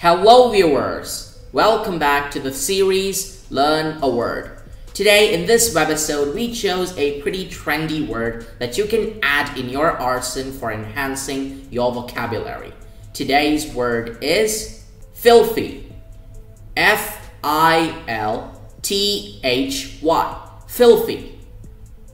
Hello viewers! Welcome back to the series Learn a Word. Today in this webisode we chose a pretty trendy word that you can add in your arsenal for enhancing your vocabulary. Today's word is filthy. F-I-L-T-H-Y. Filthy.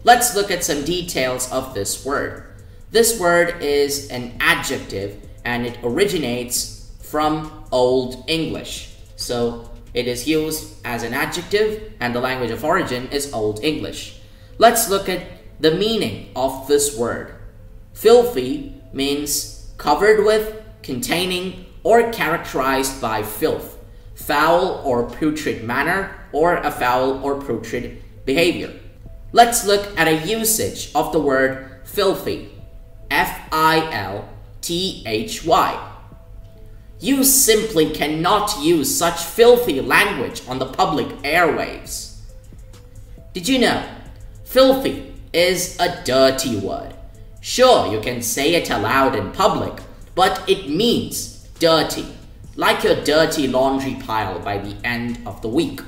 Let's look at some details of this word. This word is an adjective and it originates from Old English. So it is used as an adjective and the language of origin is Old English. Let's look at the meaning of this word. Filthy means covered with, containing, or characterized by filth, foul or putrid manner, or a foul or putrid behavior. Let's look at a usage of the word filthy. F-I-L-T-H-Y. You simply cannot use such filthy language on the public airwaves. Did you know? Filthy is a dirty word. Sure, you can say it aloud in public, but it means dirty, like your dirty laundry pile by the end of the week.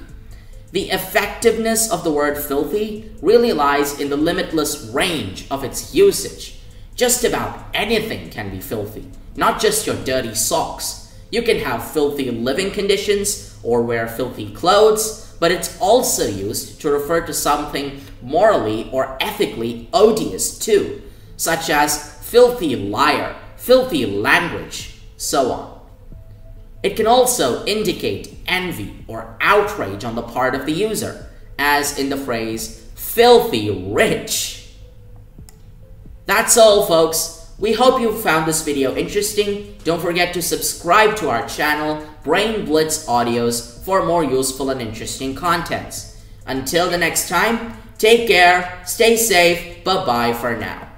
The effectiveness of the word filthy really lies in the limitless range of its usage. Just about anything can be filthy, not just your dirty socks. You can have filthy living conditions or wear filthy clothes, but it's also used to refer to something morally or ethically odious too, such as filthy liar, filthy language, so on. It can also indicate envy or outrage on the part of the user, as in the phrase, filthy rich. That's all, folks. We hope you found this video interesting. Don't forget to subscribe to our channel, Brain Blitz Audios, for more useful and interesting contents. Until the next time, take care, stay safe, bye-bye for now.